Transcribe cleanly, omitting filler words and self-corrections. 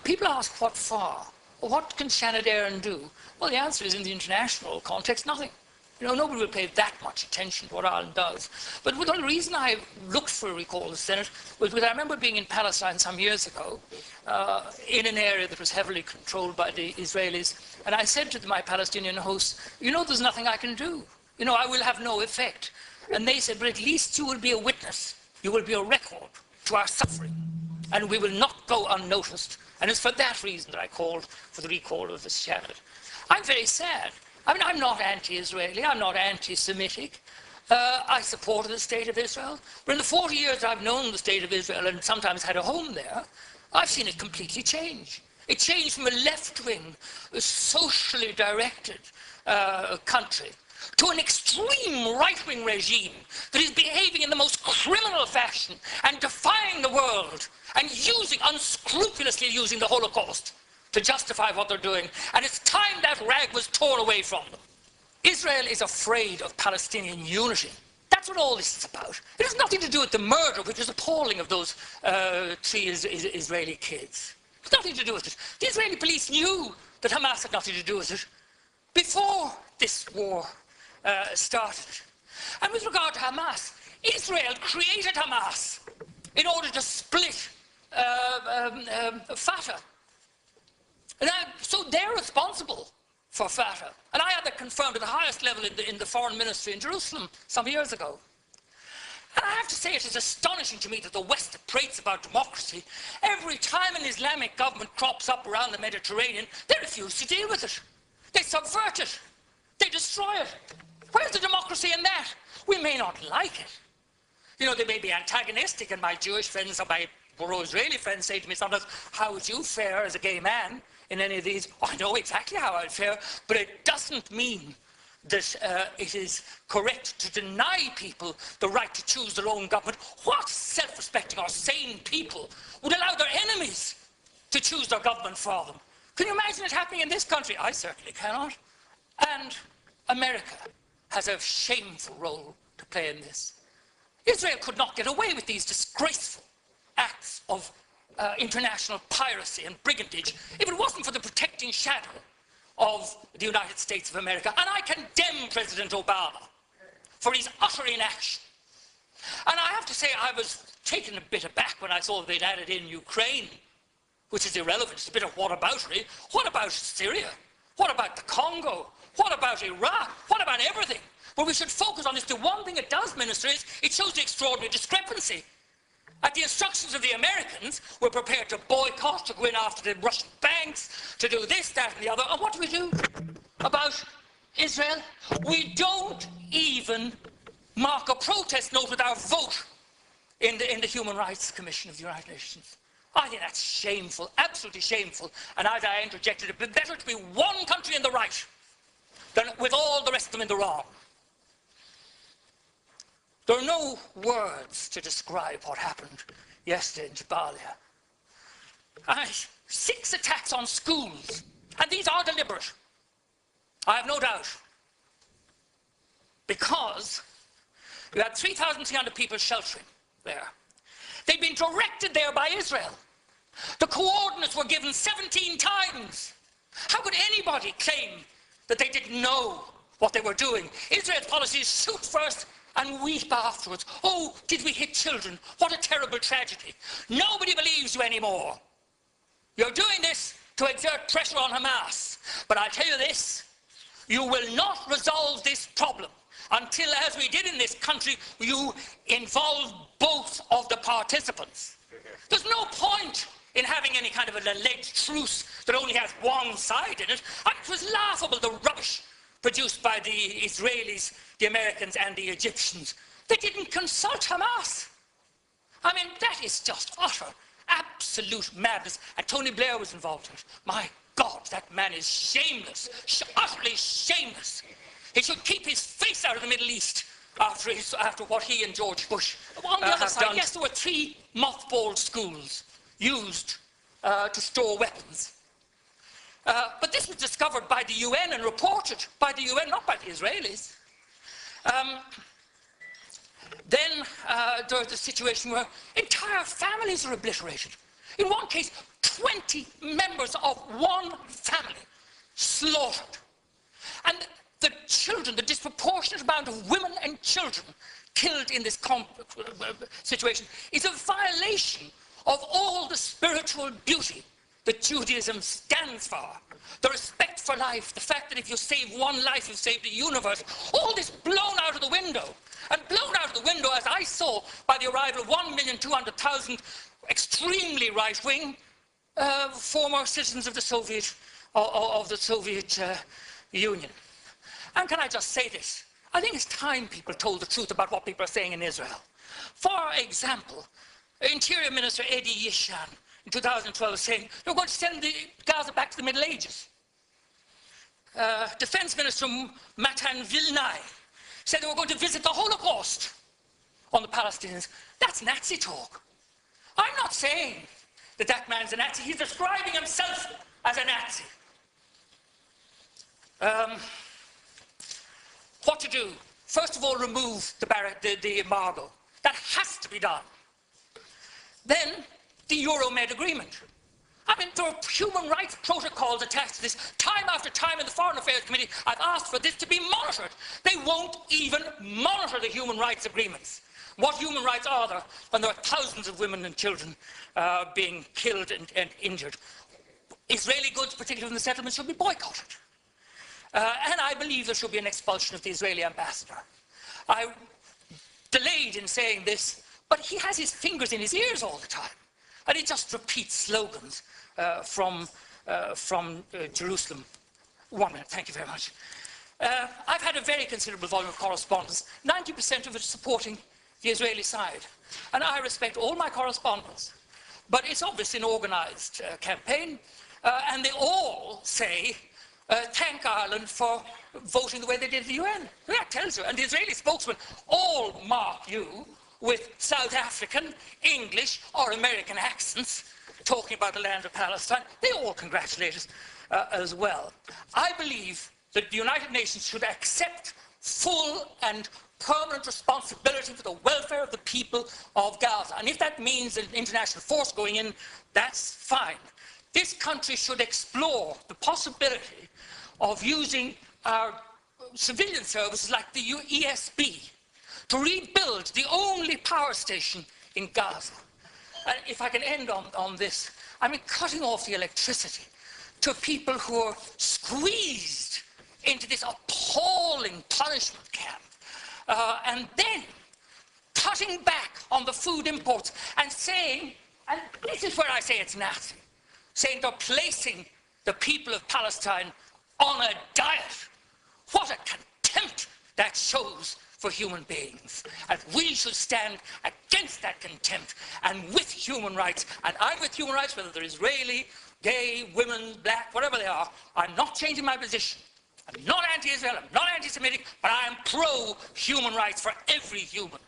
People ask what for? What can Shannon Aaron do? Well, the answer is, in the international context, nothing. You know, nobody will pay that much attention to what Ireland does. But the reason I looked for a recall of the Senate was because I remember being in Palestine some years ago, in an area that was heavily controlled by the Israelis, and I said to my Palestinian hosts, you know, there's nothing I can do. You know, I will have no effect. And they said, but at least you will be a witness. You will be a record to our suffering, and we will not go unnoticed. And it's for that reason that I called for the recall of the Senate. I'm very sad. I mean, I'm not anti-Israeli, I'm not anti-Semitic. I support the state of Israel. But in the 40 years I've known the state of Israel and sometimes had a home there, I've seen it completely change. It changed from a left-wing, socially directed country to an extreme right-wing regime that is behaving in the most criminal fashion and defying the world and unscrupulously using the Holocaust to justify what they're doing. And it's time that rag was torn away from them. Israel is afraid of Palestinian unity. That's what all this is about. It has nothing to do with the murder, which is appalling, of those 3 Israeli kids. It's nothing to do with it. The Israeli police knew that Hamas had nothing to do with it before this war started. And with regard to Hamas, Israel created Hamas in order to split Fatah. So they're responsible for Fatah. And I had that confirmed at the highest level in the foreign ministry in Jerusalem some years ago. And I have to say, it is astonishing to me that the West that prates about democracy, every time an Islamic government crops up around the Mediterranean, they refuse to deal with it. They subvert it. They destroy it. Where's the democracy in that? We may not like it. You know, they may be antagonistic, and my Jewish friends or my pro-Israeli friends say to me sometimes, how would you fare as a gay man in any of these? Oh, I know exactly how I'd fare, but it doesn't mean that it is correct to deny people the right to choose their own government. What self-respecting or sane people would allow their enemies to choose their government for them? Can you imagine it happening in this country? I certainly cannot. And America has a shameful role to play in this. Israel could not get away with these disgraceful acts of international piracy and brigandage if it wasn't for the protecting shadow of the United States of America. And I condemn President Obama for his utter inaction. And I have to say, I was taken a bit aback when I saw they'd added in Ukraine, which is irrelevant. It's a bit of whataboutery. What about Syria? What about the Congo? What about Iraq? What about everything? What we should focus on is the one thing it does, Minister, is it shows the extraordinary discrepancy. At the instructions of the Americans, we're prepared to boycott, to go in after the Russian banks, to do this, that, and the other. And what do about Israel? We don't even mark a protest note with our vote in the Human Rights Commission of the United Nations. I think that's shameful, absolutely shameful. And as I interjected, it would be better to be one country in the right than with all the rest of them in the wrong. There are no words to describe what happened yesterday in Jabalia. 6 attacks on schools, and these are deliberate. I have no doubt. Because you had 3,300 people sheltering there. They'd been directed there by Israel. The coordinates were given 17 times. How could anybody claim that they didn't know what they were doing? Israel's policy is shoot first and weep afterwards. Oh, did we hit children? What a terrible tragedy. Nobody believes you anymore. You're doing this to exert pressure on Hamas. But I'll tell you this, you will not resolve this problem until, as we did in this country, you involve both of the participants. There's no point in having any kind of an alleged truce that only has one side in it. And it was laughable, the rubbish produced by the Israelis, the Americans, and the Egyptians. They didn't consult Hamas. I mean, that is just utter, absolute madness. And Tony Blair was involved in it. My God, that man is shameless, utterly shameless. He should keep his face out of the Middle East after what he and George Bush on the other side, done. Yes, there were 3 mothballed schools used to store weapons. But this was discovered by the UN and reported by the UN, not by the Israelis. Then there's a situation where entire families are obliterated. In one case, 20 members of one family slaughtered. And the children, the disproportionate amount of women and children killed in this situation is a violation of all the spiritual beauty that Judaism stands for. The respect for life, the fact that if you save one life, you've saved the universe. All this blown out of the window. And blown out of the window, as I saw, by the arrival of 1,200,000 extremely right-wing former citizens of the Soviet Union. And can I just say this? I think it's time people told the truth about what people are saying in Israel. For example, Interior Minister Eddie Issam in 2012 saying they're going to send the Gaza back to the Middle Ages. Defense Minister Matan Vilnai said they were going to visit the Holocaust on the Palestinians. That's Nazi talk. I'm not saying that that man's a Nazi. He's describing himself as a Nazi. What to do? First of all, remove the embargo. That has to be done. Then, the Euromed agreement. I mean, there are human rights protocols attached to this. Time after time in the Foreign Affairs Committee, I've asked for this to be monitored. They won't even monitor the human rights agreements. What human rights are there when there are thousands of women and children being killed and injured? Israeli goods, particularly in the settlements, should be boycotted. And I believe there should be an expulsion of the Israeli ambassador. I delayed in saying this, but he has his fingers in his ears all the time. And he just repeats slogans from Jerusalem. 1 minute, thank you very much. I've had a very considerable volume of correspondence, 90% of it supporting the Israeli side. And I respect all my correspondence. But it's obviously an organized campaign, and they all say, thank Ireland for voting the way they did at the UN. That tells you. And the Israeli spokesman all mark you with South African, English, or American accents, talking about the land of Palestine. They all congratulate us as well. I believe that the United Nations should accept full and permanent responsibility for the welfare of the people of Gaza. And if that means an international force going in, that's fine. This country should explore the possibility of using our civilian services like the ESB to rebuild the only power station in Gaza. And if I can end on this, I mean, cutting off the electricity to people who are squeezed into this appalling punishment camp, and then cutting back on the food imports and saying, and this is where I say it's Nazi, saying they're placing the people of Palestine on a diet. What a contempt that shows for human beings. And we should stand against that contempt and with human rights. And I'm with human rights, whether they're Israeli, gay, women, black, whatever they are. I'm not changing my position. I'm not anti-Israel, I'm not anti-Semitic, but I am pro-human rights for every human.